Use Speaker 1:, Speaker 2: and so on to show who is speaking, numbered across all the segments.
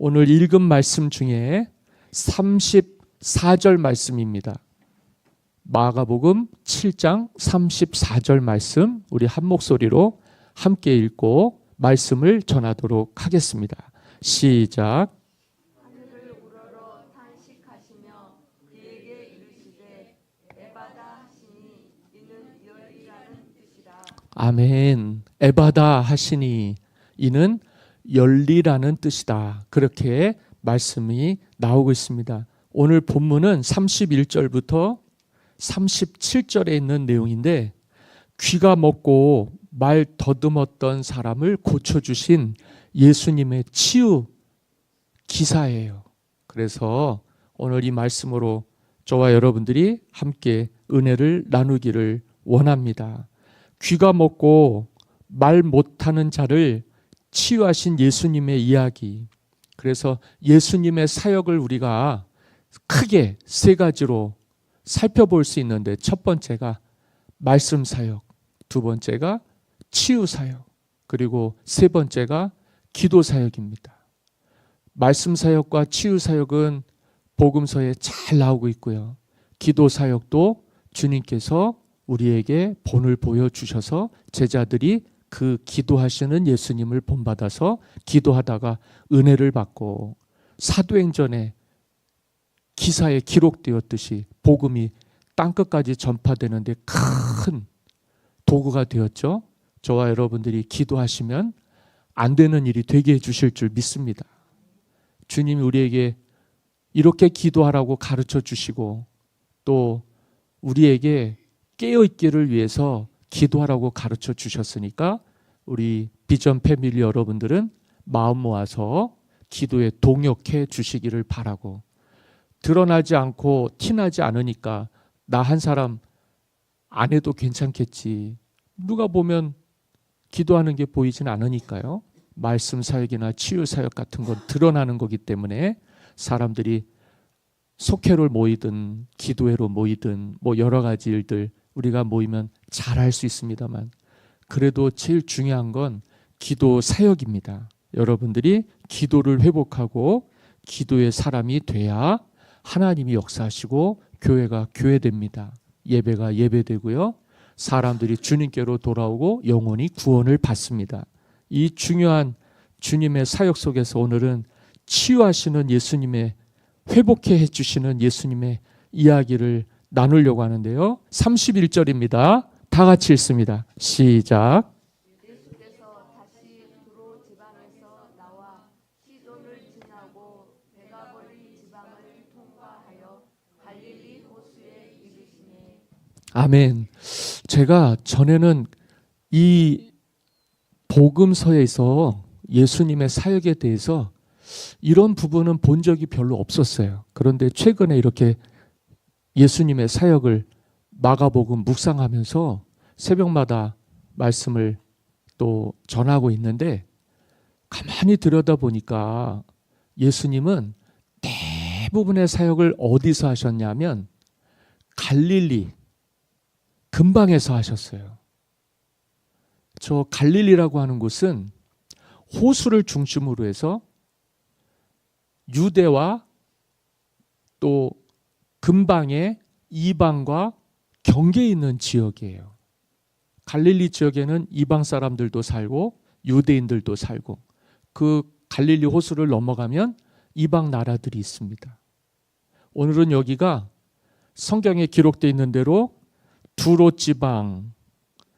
Speaker 1: 오늘 읽은 말씀 중에 34절 말씀입니다. 마가복음 7장 34절 말씀, 우리 한 목소리로 함께 읽고 말씀을 전하도록 하겠습니다. 시작.
Speaker 2: 하늘을 우러러 탄식하시며 그에게 이르시되 에바다 하시니 이는 열리라는 뜻이라.
Speaker 1: 아멘. 에바다 하시니 이는 열리라는 뜻이다. 그렇게 말씀이 나오고 있습니다. 오늘 본문은 31절부터 37절에 있는 내용인데, 귀가 먹고 말 더듬었던 사람을 고쳐주신 예수님의 치유 기사예요. 그래서 오늘 이 말씀으로 저와 여러분들이 함께 은혜를 나누기를 원합니다. 귀가 먹고 말 못하는 자를 치유하신 예수님의 이야기. 그래서 예수님의 사역을 우리가 크게 세 가지로 살펴볼 수 있는데, 첫 번째가 말씀 사역, 두 번째가 치유 사역, 그리고 세 번째가 기도 사역입니다. 말씀 사역과 치유 사역은 복음서에 잘 나오고 있고요. 기도 사역도 주님께서 우리에게 본을 보여주셔서 제자들이 그 기도하시는 예수님을 본받아서 기도하다가 은혜를 받고, 사도행전에 기사에 기록되었듯이 복음이 땅끝까지 전파되는데 큰 도구가 되었죠. 저와 여러분들이 기도하시면 안 되는 일이 되게 해주실 줄 믿습니다. 주님이 우리에게 이렇게 기도하라고 가르쳐 주시고, 또 우리에게 깨어있기를 위해서 기도하라고 가르쳐 주셨으니까 우리 비전 패밀리 여러분들은 마음 모아서 기도에 동역해 주시기를 바라고, 드러나지 않고 티나지 않으니까 나 한 사람 안 해도 괜찮겠지, 누가 보면 기도하는 게 보이진 않으니까요. 말씀 사역이나 치유 사역 같은 건 드러나는 거기 때문에 사람들이 속회로 모이든 기도회로 모이든 뭐 여러 가지 일들 우리가 모이면 잘할 수 있습니다만, 그래도 제일 중요한 건 기도 사역입니다. 여러분들이 기도를 회복하고 기도의 사람이 돼야 하나님이 역사하시고 교회가 교회됩니다. 예배가 예배되고요. 사람들이 주님께로 돌아오고 영혼이 구원을 받습니다. 이 중요한 주님의 사역 속에서 오늘은 치유하시는 예수님의, 회복해 주시는 예수님의 이야기를 나누려고 하는데요. 31절입니다. 다 같이 읽습니다. 시작.
Speaker 2: 예수께서 다시 두로 지방에서 나와 시돈을 지나고 베가볼리 지방을 통과하여 갈릴리 호수에 이르시니.
Speaker 1: 아멘. 제가 전에는 이 복음서에서 예수님의 사역에 대해서 이런 부분은 본 적이 별로 없었어요. 그런데 최근에 이렇게 예수님의 사역을 마가복음 묵상하면서 새벽마다 말씀을 또 전하고 있는데, 가만히 들여다보니까 예수님은 대부분의 사역을 어디서 하셨냐면 갈릴리 근방에서 하셨어요. 저 갈릴리라고 하는 곳은 호수를 중심으로 해서 유대와 또 근방의 이방과 경계에 있는 지역이에요. 갈릴리 지역에는 이방 사람들도 살고 유대인들도 살고, 그 갈릴리 호수를 넘어가면 이방 나라들이 있습니다. 오늘은 여기가 성경에 기록되어 있는 대로 두로 지방,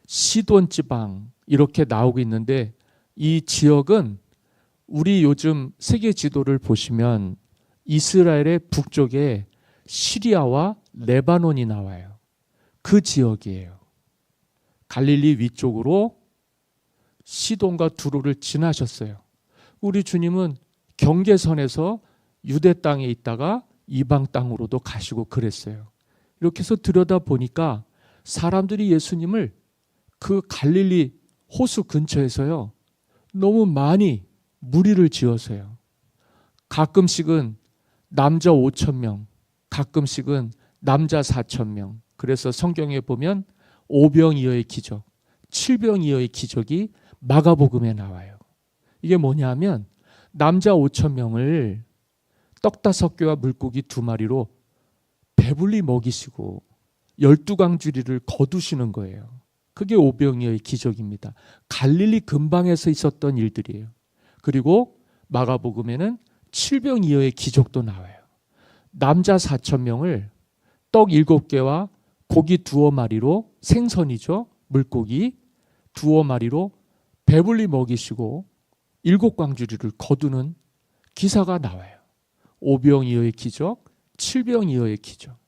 Speaker 1: 시돈 지방 이렇게 나오고 있는데, 이 지역은 우리 요즘 세계 지도를 보시면 이스라엘의 북쪽에 시리아와 레바논이 나와요. 그 지역이에요. 갈릴리 위쪽으로 시돈과 두로를 지나셨어요. 우리 주님은 경계선에서 유대 땅에 있다가 이방 땅으로도 가시고 그랬어요. 이렇게 해서 들여다보니까 사람들이 예수님을 그 갈릴리 호수 근처에서요 너무 많이 무리를 지어서요, 가끔씩은 남자 5,000명, 가끔씩은 남자 4,000명. 그래서 성경에 보면 5병이어의 기적, 7병이어의 기적이 마가복음에 나와요. 이게 뭐냐면 남자 5천 명을 떡 5개와 물고기 2마리로 배불리 먹이시고 12광주리를 거두시는 거예요. 그게 오병이어의 기적입니다. 갈릴리 근방에서 있었던 일들이에요. 그리고 마가복음에는 칠병이어의 기적도 나와요. 남자 4천 명을 떡 7개와 고기 2마리로, 생선이죠. 물고기 2마리로 배불리 먹이시고 7광주리를 거두는 기사가 나와요. 오병이어의 기적, 칠병이어의 기적.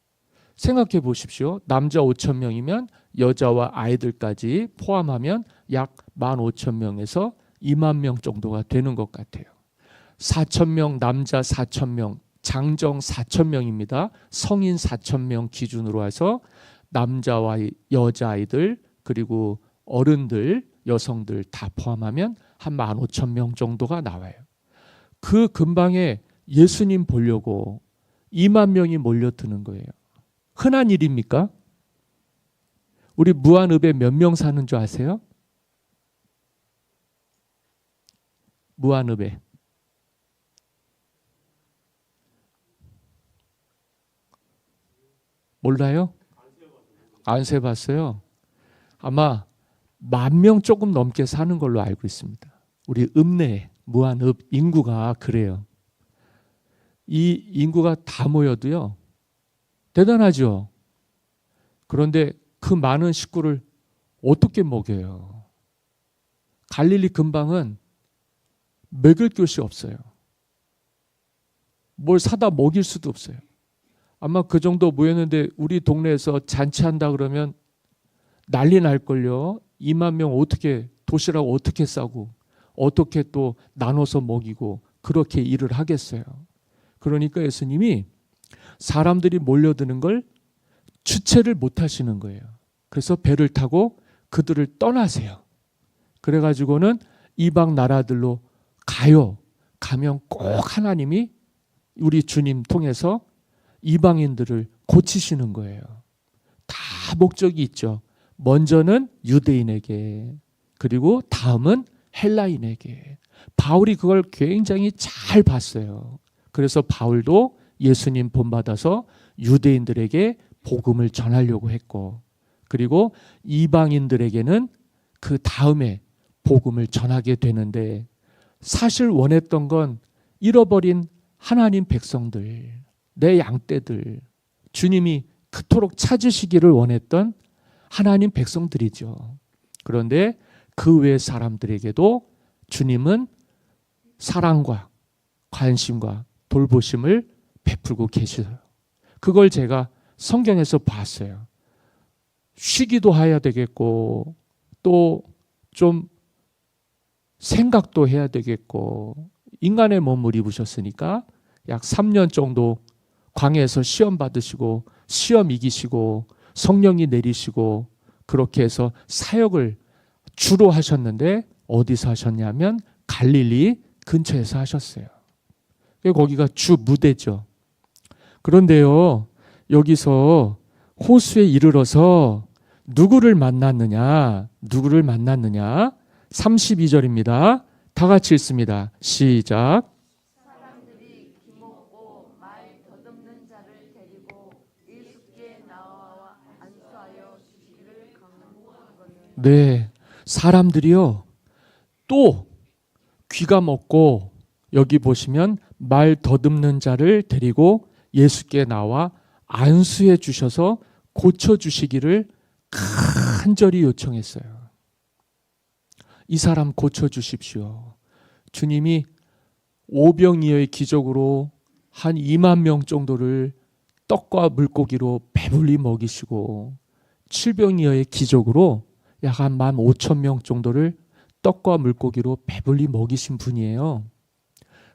Speaker 1: 생각해 보십시오. 남자 5천 명이면 여자와 아이들까지 포함하면 약 15,000명에서 2만 명 정도가 되는 것 같아요. 4천 명, 남자 4천 명, 장정 4천 명입니다. 성인 4천 명 기준으로 해서 남자와 여자아이들 그리고 어른들, 여성들 다 포함하면 한 15,000명 정도가 나와요. 그 근방에 예수님 보려고 2만 명이 몰려드는 거예요. 흔한 일입니까? 우리 무한읍에 몇 명 사는 줄 아세요? 무한읍에. 몰라요? 안 세봤어요? 아마 10,000명 조금 넘게 사는 걸로 알고 있습니다. 우리 읍내, 무한읍 인구가 그래요. 이 인구가 다 모여도요. 대단하죠? 그런데 그 많은 식구를 어떻게 먹여요? 갈릴리 근방은 먹일 것이 없어요. 뭘 사다 먹일 수도 없어요. 아마 그 정도 모였는데 우리 동네에서 잔치한다 그러면 난리 날걸요. 2만 명 어떻게 도시락 어떻게 싸고 어떻게 또 나눠서 먹이고 그렇게 일을 하겠어요. 그러니까 예수님이 사람들이 몰려드는 걸 주체를 못 하시는 거예요. 그래서 배를 타고 그들을 떠나세요. 그래가지고는 이방 나라들로 가요. 가면 꼭 하나님이 우리 주님 통해서 이방인들을 고치시는 거예요. 다 목적이 있죠. 먼저는 유대인에게, 그리고 다음은 헬라인에게. 바울이 그걸 굉장히 잘 봤어요. 그래서 바울도 예수님 본받아서 유대인들에게 복음을 전하려고 했고, 그리고 이방인들에게는 그 다음에 복음을 전하게 되는데, 사실 원했던 건 잃어버린 하나님 백성들, 내 양떼들, 주님이 그토록 찾으시기를 원했던 하나님 백성들이죠. 그런데 그 외 사람들에게도 주님은 사랑과 관심과 돌보심을 베풀고 계셔요. 그걸 제가 성경에서 봤어요. 쉬기도 해야 되겠고 또 좀 생각도 해야 되겠고, 인간의 몸을 입으셨으니까 약 3년 정도 광야에서 시험 받으시고 시험 이기시고 성령이 내리시고 그렇게 해서 사역을 주로 하셨는데 어디서 하셨냐면 갈릴리 근처에서 하셨어요. 거기가 주 무대죠. 그런데요, 여기서 호수에 이르러서 누구를 만났느냐? 32절입니다. 다 같이 읽습니다. 시작.
Speaker 2: 사람들이 기먹고 말 더듬는 자를 데리고 예수께 나와 안수하여 주시기를 강구하거늘.
Speaker 1: 네, 사람들이요 또 귀가 먹고, 여기 보시면 말 더듬는 자를 데리고 예수께 나와 안수해 주셔서 고쳐 주시기를 간절히 요청했어요. 이 사람 고쳐 주십시오. 주님이 오병이어의 기적으로 한 2만 명 정도를 떡과 물고기로 배불리 먹이시고, 칠병이어의 기적으로 약 한 15,000명 정도를 떡과 물고기로 배불리 먹이신 분이에요.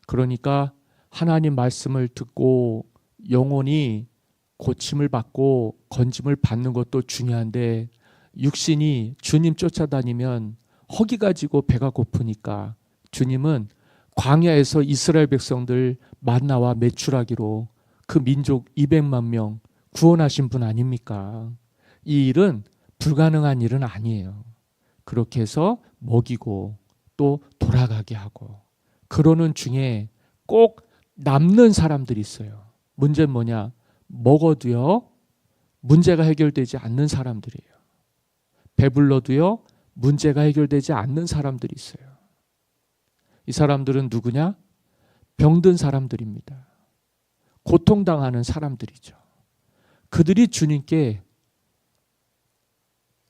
Speaker 1: 그러니까 하나님 말씀을 듣고 영혼이 고침을 받고 건짐을 받는 것도 중요한데, 육신이 주님 쫓아다니면 허기 가지고 배가 고프니까 주님은 광야에서 이스라엘 백성들 만나와 메추라기로 그 민족 200만 명 구원하신 분 아닙니까? 이 일은 불가능한 일은 아니에요. 그렇게 해서 먹이고 또 돌아가게 하고, 그러는 중에 꼭 남는 사람들이 있어요. 문제는 뭐냐? 먹어도요, 문제가 해결되지 않는 사람들이에요. 배불러도요, 문제가 해결되지 않는 사람들이 있어요. 이 사람들은 누구냐? 병든 사람들입니다. 고통당하는 사람들이죠. 그들이 주님께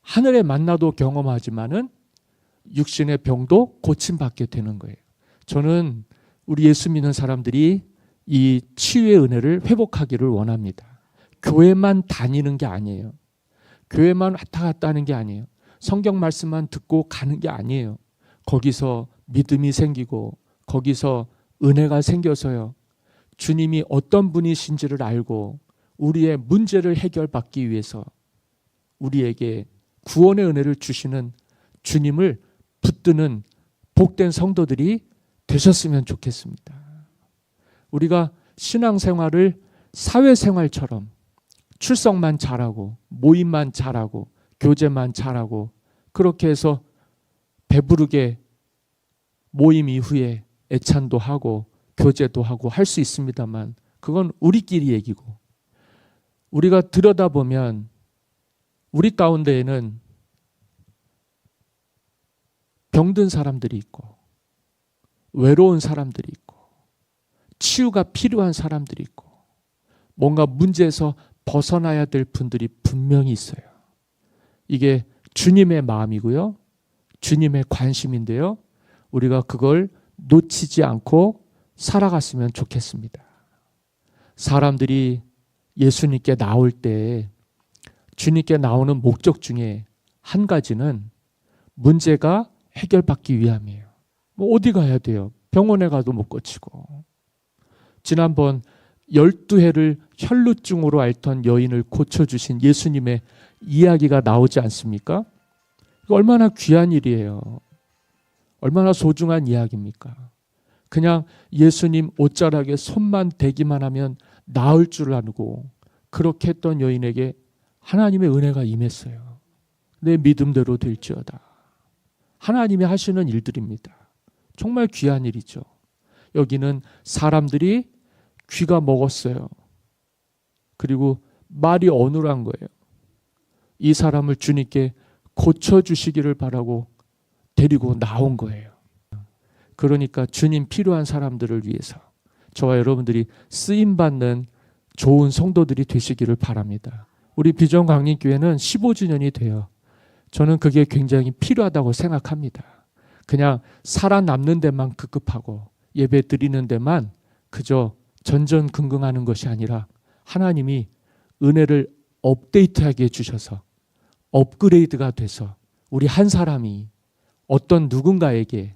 Speaker 1: 하늘의 만나도 경험하지만은 육신의 병도 고침받게 되는 거예요. 저는 우리 예수 믿는 사람들이 이 치유의 은혜를 회복하기를 원합니다. 교회만 다니는 게 아니에요. 교회만 왔다 갔다 하는 게 아니에요. 성경 말씀만 듣고 가는 게 아니에요. 거기서 믿음이 생기고 거기서 은혜가 생겨서요. 주님이 어떤 분이신지를 알고 우리의 문제를 해결받기 위해서 우리에게 구원의 은혜를 주시는 주님을 붙드는 복된 성도들이 되셨으면 좋겠습니다. 우리가 신앙생활을 사회생활처럼 출석만 잘하고 모임만 잘하고 교제만 잘하고 그렇게 해서 배부르게 모임 이후에 애찬도 하고 교제도 하고 할 수 있습니다만 그건 우리끼리 얘기고 우리가 들여다보면 우리 가운데에는 병든 사람들이 있고 외로운 사람들이 있고 치유가 필요한 사람들이 있고 뭔가 문제에서 벗어나야 될 분들이 분명히 있어요. 이게 주님의 마음이고요. 주님의 관심인데요. 우리가 그걸 놓치지 않고 살아갔으면 좋겠습니다. 사람들이 예수님께 나올 때 주님께 나오는 목적 중에 한 가지는 문제가 해결받기 위함이에요. 뭐 어디 가야 돼요? 병원에 가도 못 고치고. 지난번 12해를 혈루증으로 앓던 여인을 고쳐주신 예수님의 이야기가 나오지 않습니까? 이거 얼마나 귀한 일이에요. 얼마나 소중한 이야기입니까? 그냥 예수님 옷자락에 손만 대기만 하면 나을 줄 알고 그렇게 했던 여인에게 하나님의 은혜가 임했어요. 내 믿음대로 될지어다. 하나님이 하시는 일들입니다. 정말 귀한 일이죠. 여기는 사람들이 귀가 먹었어요. 그리고 말이 어눌한 거예요. 이 사람을 주님께 고쳐주시기를 바라고 데리고 나온 거예요. 그러니까 주님 필요한 사람들을 위해서 저와 여러분들이 쓰임받는 좋은 성도들이 되시기를 바랍니다. 우리 비전광림교회는 15주년이 돼요. 저는 그게 굉장히 필요하다고 생각합니다. 그냥 살아남는 데만 급급하고 예배 드리는 데만 그저 전전긍긍하는 것이 아니라 하나님이 은혜를 업데이트하게 해주셔서 업그레이드가 돼서 우리 한 사람이 어떤 누군가에게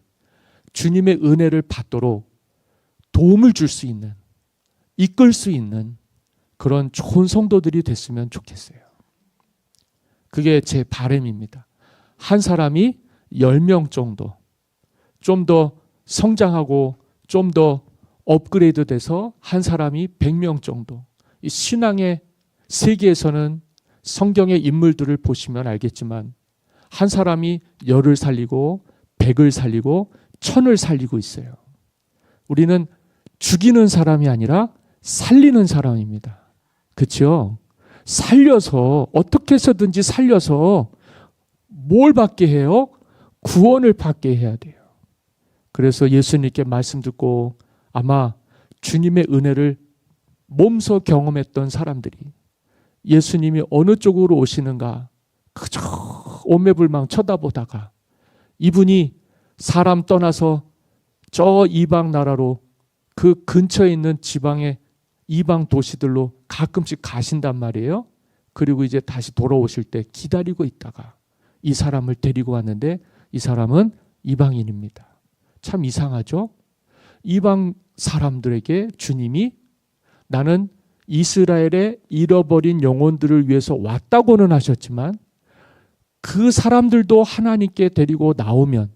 Speaker 1: 주님의 은혜를 받도록 도움을 줄 수 있는, 이끌 수 있는 그런 좋은 성도들이 됐으면 좋겠어요. 그게 제 바람입니다. 한 사람이 10명 정도 좀 더 성장하고 좀 더 업그레이드 돼서 한 사람이 100명 정도. 이 신앙의 세계에서는 성경의 인물들을 보시면 알겠지만 한 사람이 10을 살리고 100을 살리고 1000을 살리고 있어요. 우리는 죽이는 사람이 아니라 살리는 사람입니다. 그렇죠? 살려서 어떻게 해서든지 살려서 뭘 받게 해요? 구원을 받게 해야 돼요. 그래서 예수님께 말씀 듣고 아마 주님의 은혜를 몸소 경험했던 사람들이 예수님이 어느 쪽으로 오시는가 그저 오매불망 쳐다보다가 이분이 사람 떠나서 저 이방 나라로 그 근처에 있는 지방의 이방 도시들로 가끔씩 가신단 말이에요. 그리고 이제 다시 돌아오실 때 기다리고 있다가 이 사람을 데리고 왔는데 이 사람은 이방인입니다. 참 이상하죠? 이방 사람들에게 주님이 나는 이스라엘의 잃어버린 영혼들을 위해서 왔다고는 하셨지만 그 사람들도 하나님께 데리고 나오면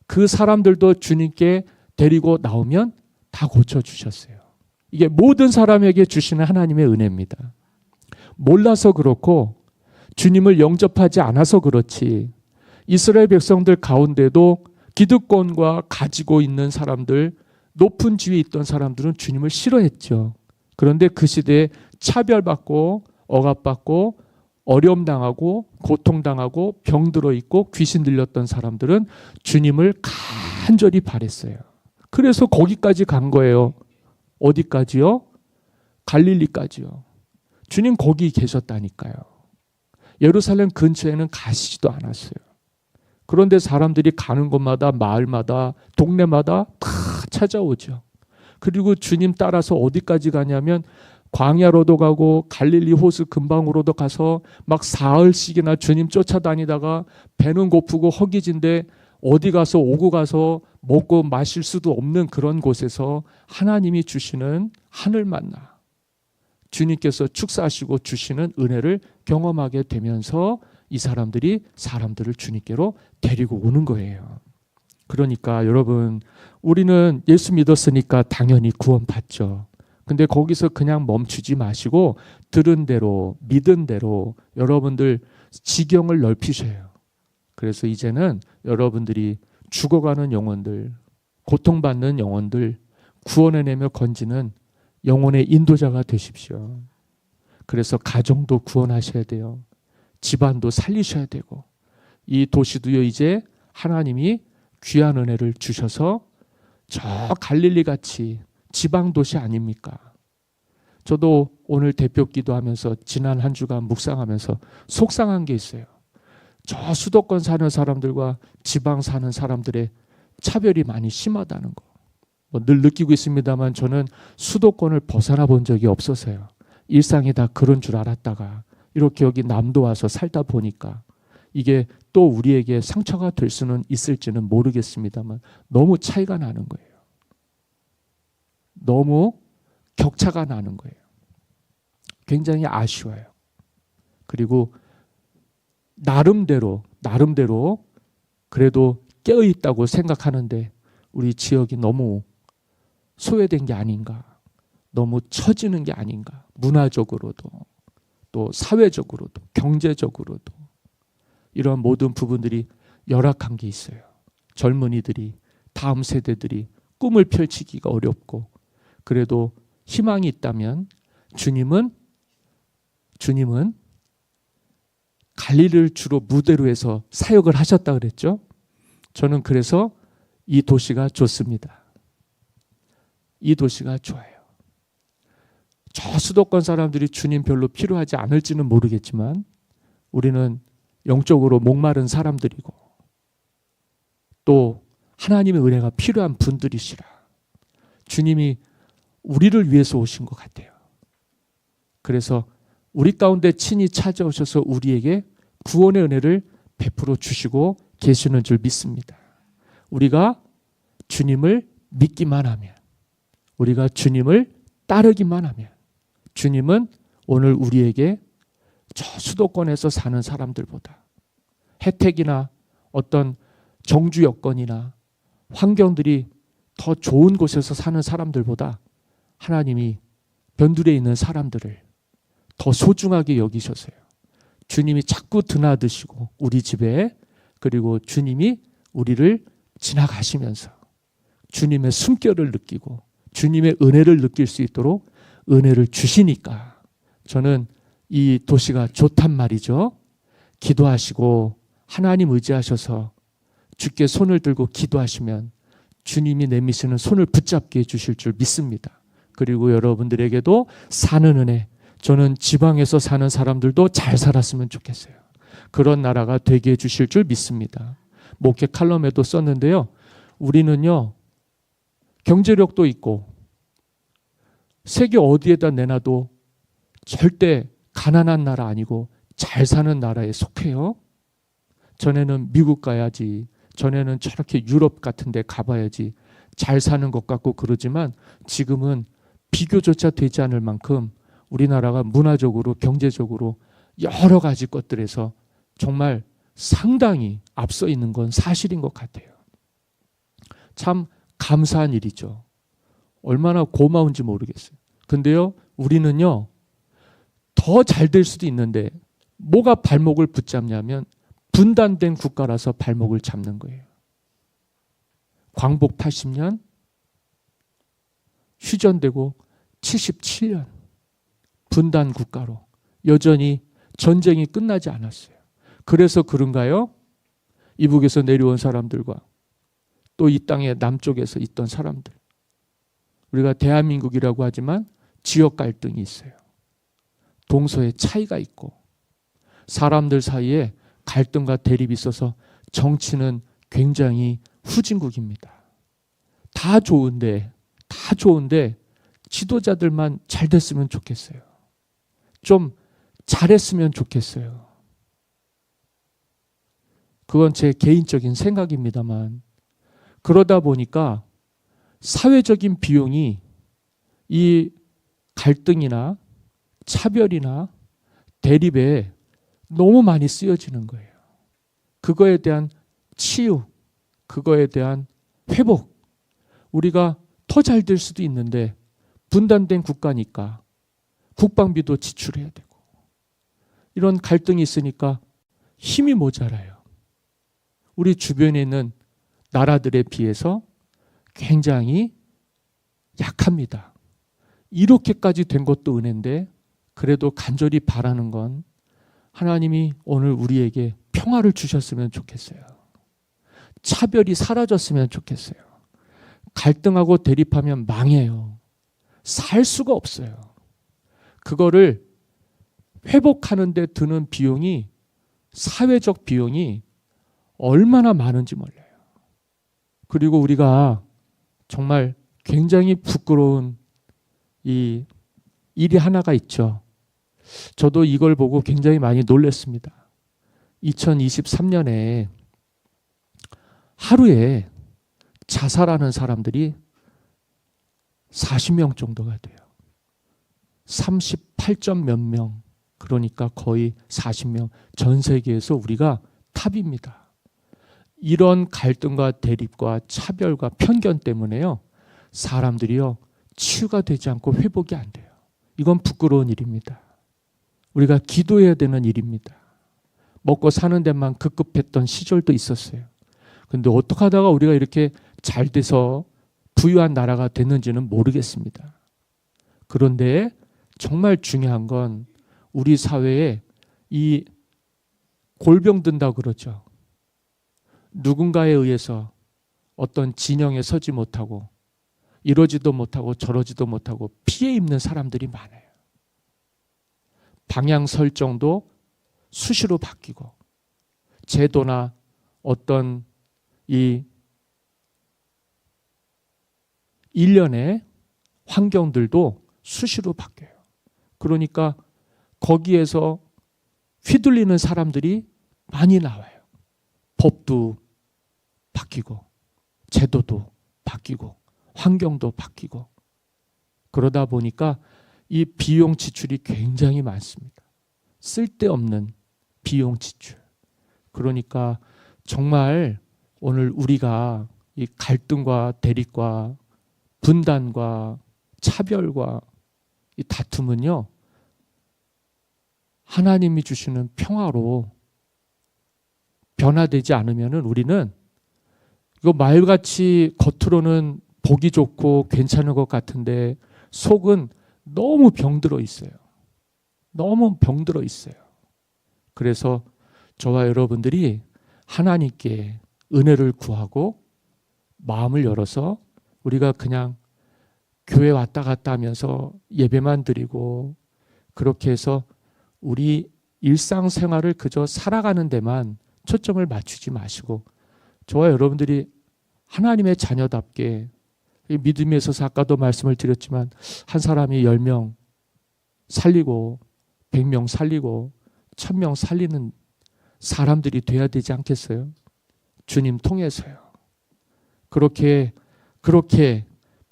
Speaker 1: 그 사람들도 주님께 데리고 나오면 다 고쳐주셨어요. 이게 모든 사람에게 주시는 하나님의 은혜입니다. 몰라서 그렇고 주님을 영접하지 않아서 그렇지 이스라엘 백성들 가운데도 기득권과 가지고 있는 사람들, 높은 지위에 있던 사람들은 주님을 싫어했죠. 그런데 그 시대에 차별받고 억압받고 어려움 당하고 고통당하고 병들어 있고 귀신 들렸던 사람들은 주님을 간절히 바랬어요. 그래서 거기까지 간 거예요. 어디까지요? 갈릴리까지요. 주님 거기 계셨다니까요. 예루살렘 근처에는 가시지도 않았어요. 그런데 사람들이 가는 곳마다 마을마다 동네마다 다 찾아오죠. 그리고 주님 따라서 어디까지 가냐면 광야로도 가고 갈릴리 호수 근방으로도 가서 막 사흘씩이나 주님 쫓아다니다가 배는 고프고 허기진데 어디 가서 오고 가서 먹고 마실 수도 없는 그런 곳에서 하나님이 주시는 하늘 만나, 주님께서 축사하시고 주시는 은혜를 경험하게 되면서 이 사람들이 사람들을 주님께로 데리고 오는 거예요. 그러니까 여러분, 우리는 예수 믿었으니까 당연히 구원받죠. 근데 거기서 그냥 멈추지 마시고 들은 대로 믿은 대로 여러분들 지경을 넓히셔요. 그래서 이제는 여러분들이 죽어가는 영혼들, 고통받는 영혼들 구원해내며 건지는 영혼의 인도자가 되십시오. 그래서 가정도 구원하셔야 돼요. 집안도 살리셔야 되고, 이 도시도요 이제 하나님이 귀한 은혜를 주셔서 저 갈릴리 같이 지방 도시 아닙니까? 저도 오늘 대표 기도하면서 지난 한 주간 묵상하면서 속상한 게 있어요. 저 수도권 사는 사람들과 지방 사는 사람들의 차별이 많이 심하다는 거. 늘 느끼고 있습니다만 저는 수도권을 벗어나 본 적이 없어서요. 일상이 다 그런 줄 알았다가 이렇게 여기 남도 와서 살다 보니까 이게 또 우리에게 상처가 될 수는 있을지는 모르겠습니다만 너무 차이가 나는 거예요. 너무 격차가 나는 거예요. 굉장히 아쉬워요. 그리고 나름대로 그래도 깨어있다고 생각하는데 우리 지역이 너무 소외된 게 아닌가, 너무 처지는 게 아닌가, 문화적으로도 또 사회적으로도 경제적으로도 이런 모든 부분들이 열악한 게 있어요. 젊은이들이, 다음 세대들이 꿈을 펼치기가 어렵고, 그래도 희망이 있다면 주님은 갈릴리를 주로 무대로 해서 사역을 하셨다 그랬죠. 저는 그래서 이 도시가 좋습니다. 이 도시가 좋아요. 저 수도권 사람들이 주님 별로 필요하지 않을지는 모르겠지만 우리는 영적으로 목마른 사람들이고 또 하나님의 은혜가 필요한 분들이시라. 주님이 우리를 위해서 오신 것 같아요. 그래서 우리 가운데 친히 찾아오셔서 우리에게 구원의 은혜를 베풀어 주시고 계시는 줄 믿습니다. 우리가 주님을 믿기만 하면, 우리가 주님을 따르기만 하면, 주님은 오늘 우리에게 저 수도권에서 사는 사람들보다 혜택이나 어떤 정주 여건이나 환경들이 더 좋은 곳에서 사는 사람들보다 하나님이 변두리에 있는 사람들을 더 소중하게 여기셔서요. 주님이 자꾸 드나드시고 우리 집에, 그리고 주님이 우리를 지나가시면서 주님의 숨결을 느끼고 주님의 은혜를 느낄 수 있도록 은혜를 주시니까 저는 이 도시가 좋단 말이죠. 기도하시고 하나님 의지하셔서 주께 손을 들고 기도하시면 주님이 내미시는 손을 붙잡게 해주실 줄 믿습니다. 그리고 여러분들에게도 사는 은혜, 저는 지방에서 사는 사람들도 잘 살았으면 좋겠어요. 그런 나라가 되게 해주실 줄 믿습니다. 목회 칼럼에도 썼는데요. 우리는요, 경제력도 있고 세계 어디에다 내놔도 절대 가난한 나라 아니고 잘 사는 나라에 속해요. 전에는 미국 가야지, 전에는 저렇게 유럽 같은 데 가봐야지 잘 사는 것 같고 그러지만 지금은 비교조차 되지 않을 만큼 우리나라가 문화적으로 경제적으로 여러 가지 것들에서 정말 상당히 앞서 있는 건 사실인 것 같아요. 참 감사한 일이죠. 얼마나 고마운지 모르겠어요. 근데요, 우리는요, 더 잘 될 수도 있는데 뭐가 발목을 붙잡냐면 분단된 국가라서 발목을 잡는 거예요. 광복 80년, 휴전되고 77년 분단 국가로 여전히 전쟁이 끝나지 않았어요. 그래서 그런가요? 이북에서 내려온 사람들과 또 이 땅의 남쪽에서 있던 사람들, 우리가 대한민국이라고 하지만 지역 갈등이 있어요. 동서의 차이가 있고 사람들 사이에 갈등과 대립이 있어서 정치는 굉장히 후진국입니다. 다 좋은데 지도자들만 잘 됐으면 좋겠어요. 좀 잘했으면 좋겠어요. 그건 제 개인적인 생각입니다만, 그러다 보니까 사회적인 비용이 이 갈등이나 차별이나 대립에 너무 많이 쓰여지는 거예요. 그거에 대한 치유, 그거에 대한 회복, 우리가 더 잘 될 수도 있는데 분단된 국가니까 국방비도 지출해야 되고 이런 갈등이 있으니까 힘이 모자라요. 우리 주변에 있는 나라들에 비해서 굉장히 약합니다. 이렇게까지 된 것도 은혜인데 그래도 간절히 바라는 건 하나님이 오늘 우리에게 평화를 주셨으면 좋겠어요. 차별이 사라졌으면 좋겠어요. 갈등하고 대립하면 망해요. 살 수가 없어요. 그거를 회복하는 데 드는 비용이, 사회적 비용이 얼마나 많은지 몰라요. 그리고 우리가 정말 굉장히 부끄러운 이 일이 하나가 있죠. 저도 이걸 보고 굉장히 많이 놀랐습니다. 2023년에 하루에 자살하는 사람들이 40명 정도가 돼요. 38점 몇 명, 그러니까 거의 40명. 전 세계에서 우리가 탑입니다. 이런 갈등과 대립과 차별과 편견 때문에요, 사람들이요 치유가 되지 않고 회복이 안 돼요. 이건 부끄러운 일입니다. 우리가 기도해야 되는 일입니다. 먹고 사는 데만 급급했던 시절도 있었어요. 근데 어떻게 하다가 우리가 이렇게 잘 돼서 부유한 나라가 됐는지는 모르겠습니다. 그런데 정말 중요한 건 우리 사회에 이 골병 든다고 그러죠. 누군가에 의해서 어떤 진영에 서지 못하고 이러지도 못하고 저러지도 못하고 피해 입는 사람들이 많아요. 방향 설정도 수시로 바뀌고 제도나 어떤 이 일련의 환경들도 수시로 바뀌어요. 그러니까 거기에서 휘둘리는 사람들이 많이 나와요. 법도 바뀌고 제도도 바뀌고 환경도 바뀌고 그러다 보니까 이 비용 지출이 굉장히 많습니다. 쓸데없는 비용 지출. 그러니까 정말 오늘 우리가 이 갈등과 대립과 분단과 차별과 이 다툼은요, 하나님이 주시는 평화로 변화되지 않으면 우리는 이거 말같이 겉으로는 보기 좋고 괜찮은 것 같은데 속은 너무 병들어 있어요. 너무 병들어 있어요. 그래서 저와 여러분들이 하나님께 은혜를 구하고 마음을 열어서 우리가 그냥 교회 왔다 갔다 하면서 예배만 드리고 그렇게 해서 우리 일상생활을 그저 살아가는 데만 초점을 맞추지 마시고 저와 여러분들이 하나님의 자녀답게 믿음에 있어서 아까도 말씀을 드렸지만 한 사람이 10명 살리고 100명 살리고 1000명 살리는 사람들이 돼야 되지 않겠어요? 주님 통해서요. 그렇게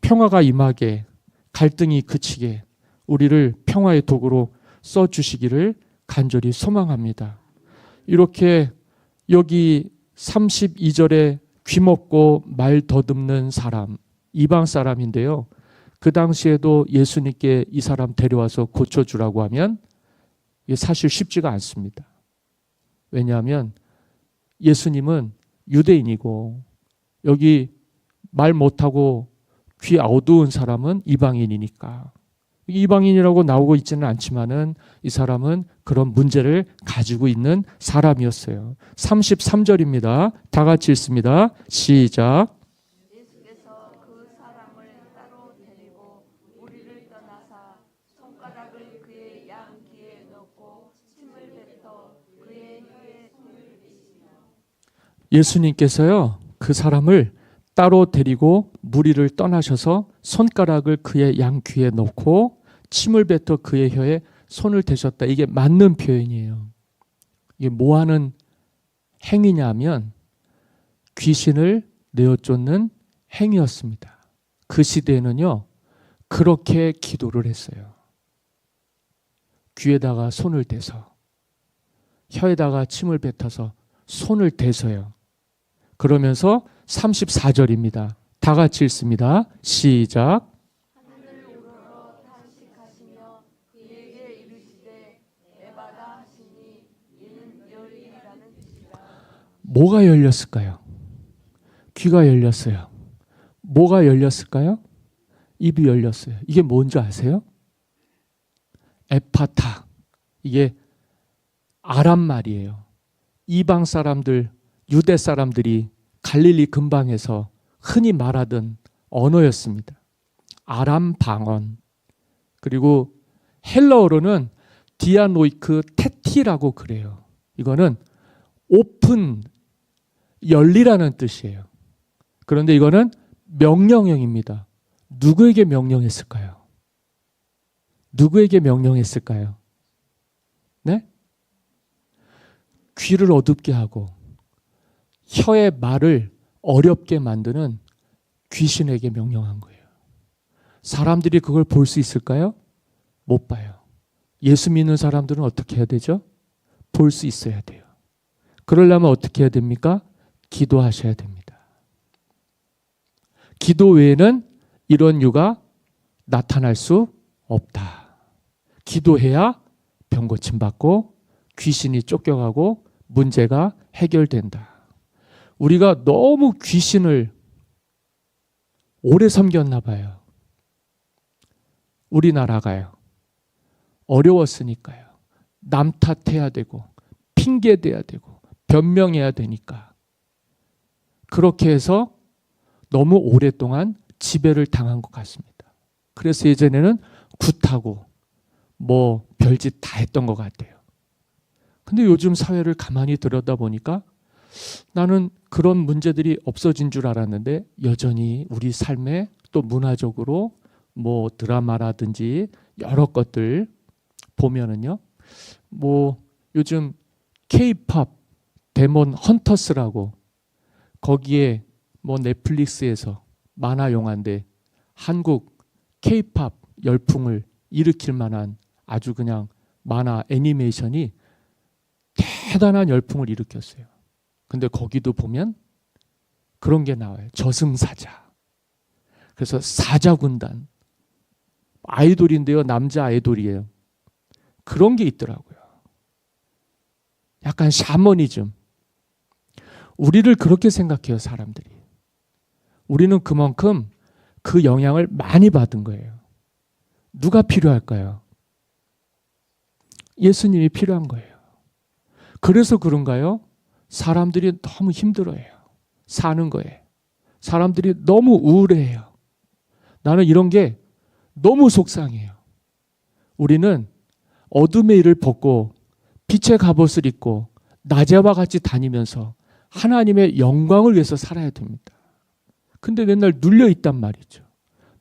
Speaker 1: 평화가 임하게 갈등이 그치게 우리를 평화의 도구로 써주시기를 간절히 소망합니다. 이렇게 여기 32절에 귀먹고 말 더듬는 사람, 이방 사람인데요. 그 당시에도 예수님께 이 사람 데려와서 고쳐주라고 하면 이게 사실 쉽지가 않습니다. 왜냐하면 예수님은 유대인이고 여기 말 못하고 귀 어두운 사람은 이방인이니까. 이방인이라고 나오고 있지는 않지만은 이 사람은 그런 문제를 가지고 있는 사람이었어요. 33절입니다. 다 같이 읽습니다. 시작.
Speaker 2: 예수께서 그 사람을 따로 데리고 무리를 떠나사 손가락을 그의 양 귀에 넣고 침을 뱉어 그의 혀에 손을 대시며.
Speaker 1: 예수님께서요, 그 사람을 따로 데리고 무리를 떠나셔서 손가락을 그의 양 귀에 넣고 침을 뱉어 그의 혀에 손을 대셨다. 이게 맞는 표현이에요. 이게 뭐 하는 행위냐면 귀신을 내어 쫓는 행위였습니다. 그 시대에는요, 그렇게 기도를 했어요. 귀에다가 손을 대서, 혀에다가 침을 뱉어서 손을 대서요. 그러면서 34절입니다. 다 같이 읽습니다. 시작.
Speaker 2: 하늘을 우러러 탄식하시며 그에게 이르시되 에바다 하시니 이는 열리라는 뜻이라.
Speaker 1: 뭐가 열렸을까요? 귀가 열렸어요. 뭐가 열렸을까요? 입이 열렸어요. 이게 뭔지 아세요? 에파타. 이게 아람 말이에요. 이방 사람들, 유대 사람들이 갈릴리 근방에서 흔히 말하던 언어였습니다. 아람 방언. 그리고 헬라어로는 디아노이크 테티라고 그래요. 이거는 오픈, 열리라는 뜻이에요. 그런데 이거는 명령형입니다. 누구에게 명령했을까요? 누구에게 명령했을까요? 네? 귀를 어둡게 하고 혀의 말을 어렵게 만드는 귀신에게 명령한 거예요. 사람들이 그걸 볼 수 있을까요? 못 봐요. 예수 믿는 사람들은 어떻게 해야 되죠? 볼 수 있어야 돼요. 그러려면 어떻게 해야 됩니까? 기도하셔야 됩니다. 기도 외에는 이런 유가 나타날 수 없다. 기도해야 병 고침 받고 귀신이 쫓겨가고 문제가 해결된다. 우리가 너무 귀신을 오래 섬겼나 봐요. 우리나라가요. 어려웠으니까요. 남 탓해야 되고 핑계대야 되고 변명해야 되니까. 그렇게 해서 너무 오랫동안 지배를 당한 것 같습니다. 그래서 예전에는 굿하고 뭐 별짓 다 했던 것 같아요. 근데 요즘 사회를 가만히 들여다보니까 나는 그런 문제들이 없어진 줄 알았는데 여전히 우리 삶에 또 문화적으로 뭐 드라마라든지 여러 것들 보면은요. 뭐 요즘 K-팝 데몬 헌터스라고 거기에 뭐 넷플릭스에서 만화 영화인데 한국 K-팝 열풍을 일으킬 만한 아주 그냥 만화 애니메이션이 대단한 열풍을 일으켰어요. 근데 거기도 보면 그런 게 나와요. 저승사자. 그래서 사자군단. 아이돌인데요. 남자 아이돌이에요. 그런 게 있더라고요. 약간 샤머니즘. 우리를 그렇게 생각해요. 사람들이. 우리는 그만큼 그 영향을 많이 받은 거예요. 누가 필요할까요? 예수님이 필요한 거예요. 그래서 그런가요? 사람들이 너무 힘들어해요. 사는 거에. 사람들이 너무 우울해해요. 나는 이런 게 너무 속상해요. 우리는 어둠의 일을 벗고 빛의 갑옷을 입고 낮에와 같이 다니면서 하나님의 영광을 위해서 살아야 됩니다. 근데 맨날 눌려 있단 말이죠.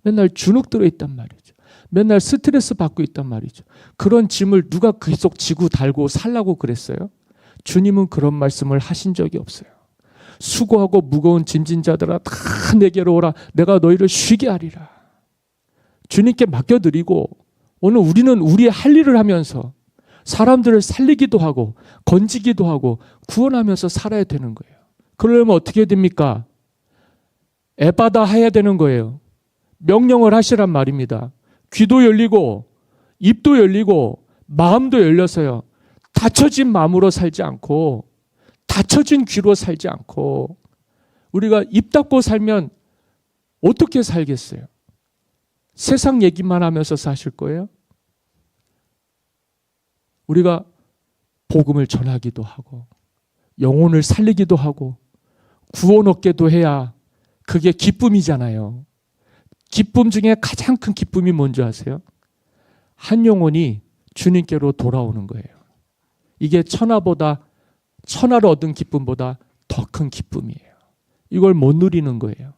Speaker 1: 맨날 주눅 들어 있단 말이죠. 맨날 스트레스 받고 있단 말이죠. 그런 짐을 누가 계속 지고 달고 살라고 그랬어요? 주님은 그런 말씀을 하신 적이 없어요. 수고하고 무거운 짐진 자들아 다 내게로 오라. 내가 너희를 쉬게 하리라. 주님께 맡겨드리고 오늘 우리는 우리의 할 일을 하면서 사람들을 살리기도 하고 건지기도 하고 구원하면서 살아야 되는 거예요. 그러려면 어떻게 됩니까? 에바다 해야 되는 거예요. 명령을 하시란 말입니다. 귀도 열리고 입도 열리고 마음도 열려서요. 닫혀진 마음으로 살지 않고 닫혀진 귀로 살지 않고 우리가 입 닫고 살면 어떻게 살겠어요? 세상 얘기만 하면서 사실 거예요? 우리가 복음을 전하기도 하고 영혼을 살리기도 하고 구원 얻게도 해야 그게 기쁨이잖아요. 기쁨 중에 가장 큰 기쁨이 뭔지 아세요? 한 영혼이 주님께로 돌아오는 거예요. 이게 천하를 얻은 기쁨보다 더 큰 기쁨이에요. 이걸 못 누리는 거예요.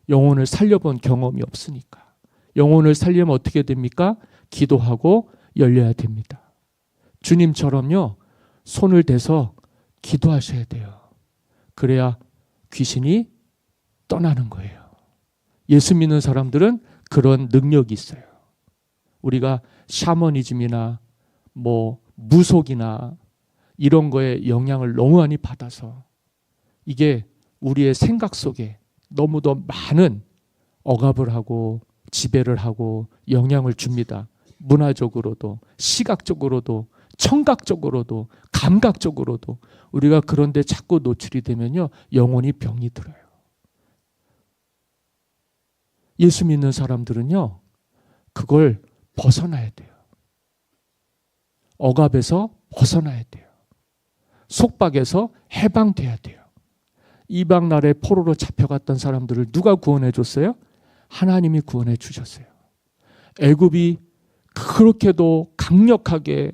Speaker 1: 영혼을 살려본 경험이 없으니까. 영혼을 살려면 어떻게 됩니까? 기도하고 열려야 됩니다. 주님처럼요, 손을 대서 기도하셔야 돼요. 그래야 귀신이 떠나는 거예요. 예수 믿는 사람들은 그런 능력이 있어요. 우리가 샤머니즘이나 무속이나 이런 거에 영향을 너무 많이 받아서 이게 우리의 생각 속에 너무도 많은 억압을 하고 지배를 하고 영향을 줍니다. 문화적으로도 시각적으로도 청각적으로도 감각적으로도 우리가 그런데 자꾸 노출이 되면요, 영혼이 병이 들어요. 예수 믿는 사람들은요, 그걸 벗어나야 돼요. 억압에서 벗어나야 돼요. 속박에서 해방돼야 돼요. 이방 나라의 포로로 잡혀갔던 사람들을 누가 구원해 줬어요? 하나님이 구원해 주셨어요. 애굽이 그렇게도 강력하게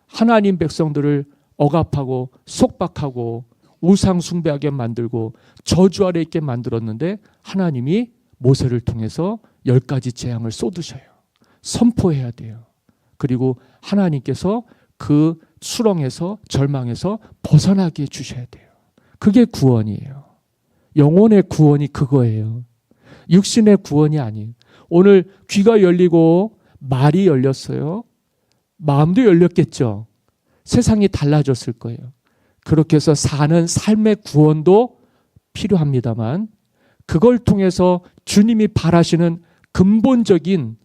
Speaker 1: 하나님 백성들을 억압하고 속박하고 우상 숭배하게 만들고 저주 아래 있게 만들었는데 하나님이 모세를 통해서 10가지 재앙을 쏟으셔요. 선포해야 돼요. 그리고 하나님께서 그 수렁에서 절망에서 벗어나게 해주셔야 돼요. 그게 구원이에요. 영혼의 구원이 그거예요. 육신의 구원이 아니에요. 오늘 귀가 열리고 말이 열렸어요. 마음도 열렸겠죠. 세상이 달라졌을 거예요. 그렇게 해서 사는 삶의 구원도 필요합니다만 그걸 통해서 주님이 바라시는 근본적인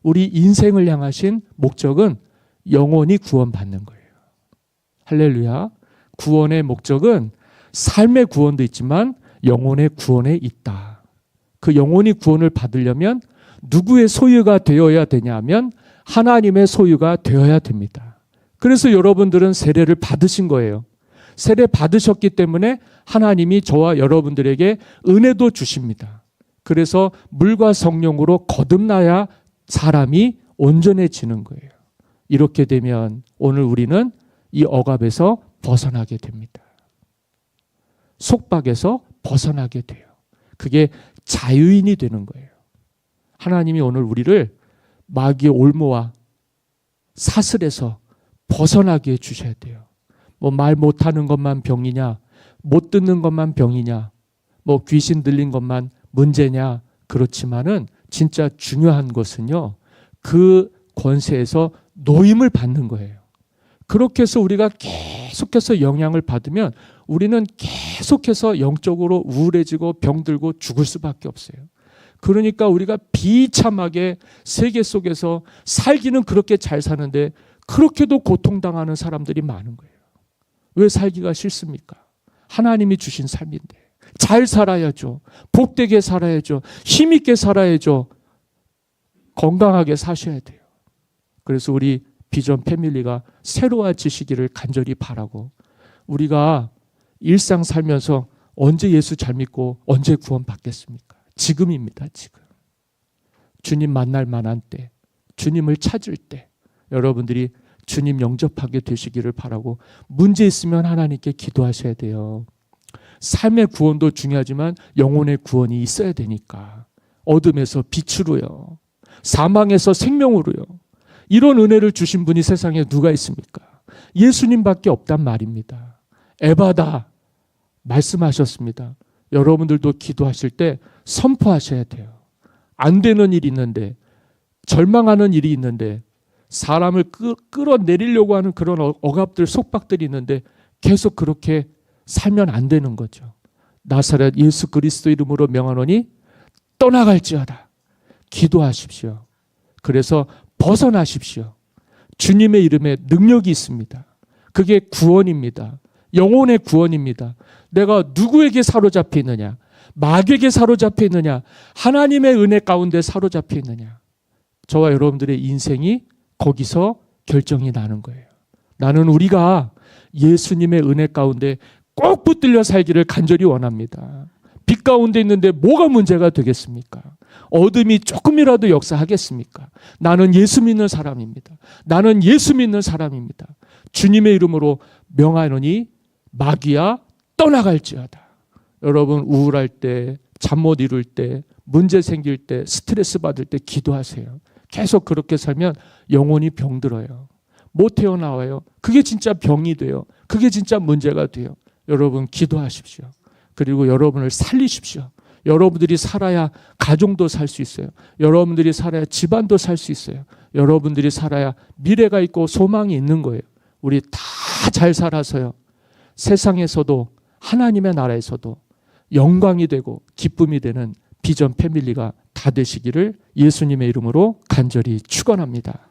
Speaker 1: 우리 인생을 향하신 목적은 영혼이 구원받는 거예요. 할렐루야. 구원의 목적은 삶의 구원도 있지만 영혼의 구원에 있다. 그 영혼이 구원을 받으려면 누구의 소유가 되어야 되냐면 하나님의 소유가 되어야 됩니다. 그래서 여러분들은 세례를 받으신 거예요. 세례 받으셨기 때문에 하나님이 저와 여러분들에게 은혜도 주십니다. 그래서 물과 성령으로 거듭나야 사람이 온전해지는 거예요. 이렇게 되면 오늘 우리는 이 억압에서 벗어나게 됩니다. 속박에서 벗어나게 돼요. 그게 자유인이 되는 거예요. 하나님이 오늘 우리를 마귀의 올무와 사슬에서 벗어나게 해주셔야 돼요. 말 못하는 것만 병이냐, 못 듣는 것만 병이냐, 귀신 들린 것만 문제냐, 그렇지만은 진짜 중요한 것은요, 그 권세에서 노임을 받는 거예요. 그렇게 해서 우리가 계속해서 영향을 받으면 우리는 계속해서 영적으로 우울해지고 병들고 죽을 수밖에 없어요. 그러니까 우리가 비참하게 세계 속에서 살기는 그렇게 잘 사는데 그렇게도 고통당하는 사람들이 많은 거예요. 왜 살기가 싫습니까? 하나님이 주신 삶인데 잘 살아야죠. 복되게 살아야죠. 힘있게 살아야죠. 건강하게 사셔야 돼요. 그래서 우리 비전 패밀리가 새로워지시기를 간절히 바라고, 우리가 일상 살면서 언제 예수 잘 믿고 언제 구원 받겠습니까? 지금입니다. 지금. 주님 만날 만한 때, 주님을 찾을 때 여러분들이 주님 영접하게 되시기를 바라고, 문제 있으면 하나님께 기도하셔야 돼요. 삶의 구원도 중요하지만 영혼의 구원이 있어야 되니까. 어둠에서 빛으로요, 사망에서 생명으로요, 이런 은혜를 주신 분이 세상에 누가 있습니까? 예수님밖에 없단 말입니다. 에바다 말씀하셨습니다. 여러분들도 기도하실 때 선포하셔야 돼요. 안 되는 일이 있는데, 절망하는 일이 있는데, 사람을 끌어내리려고 하는 그런 억압들, 속박들이 있는데 계속 그렇게 살면 안 되는 거죠. 나사렛 예수 그리스도 이름으로 명하노니 떠나갈지어다. 기도하십시오. 그래서 벗어나십시오. 주님의 이름에 능력이 있습니다. 그게 구원입니다. 영혼의 구원입니다. 내가 누구에게 사로잡혀 있느냐? 마귀에게 사로잡혀 있느냐? 하나님의 은혜 가운데 사로잡혀 있느냐? 저와 여러분들의 인생이 거기서 결정이 나는 거예요. 나는 우리가 예수님의 은혜 가운데 꼭 붙들려 살기를 간절히 원합니다. 빛 가운데 있는데 뭐가 문제가 되겠습니까? 어둠이 조금이라도 역사하겠습니까? 나는 예수 믿는 사람입니다. 나는 예수 믿는 사람입니다. 주님의 이름으로 명하노니 마귀야 떠나갈지어다. 여러분 우울할 때, 잠 못 이룰 때, 문제 생길 때, 스트레스 받을 때 기도하세요. 계속 그렇게 살면 영혼이 병들어요. 못 태어나와요. 그게 진짜 병이 돼요. 그게 진짜 문제가 돼요. 여러분 기도하십시오. 그리고 여러분을 살리십시오. 여러분들이 살아야 가정도 살 수 있어요. 여러분들이 살아야 집안도 살 수 있어요. 여러분들이 살아야 미래가 있고 소망이 있는 거예요. 우리 다 잘 살아서요. 세상에서도 하나님의 나라에서도 영광이 되고 기쁨이 되는 비전 패밀리가 다 되시기를 예수님의 이름으로 간절히 축원합니다.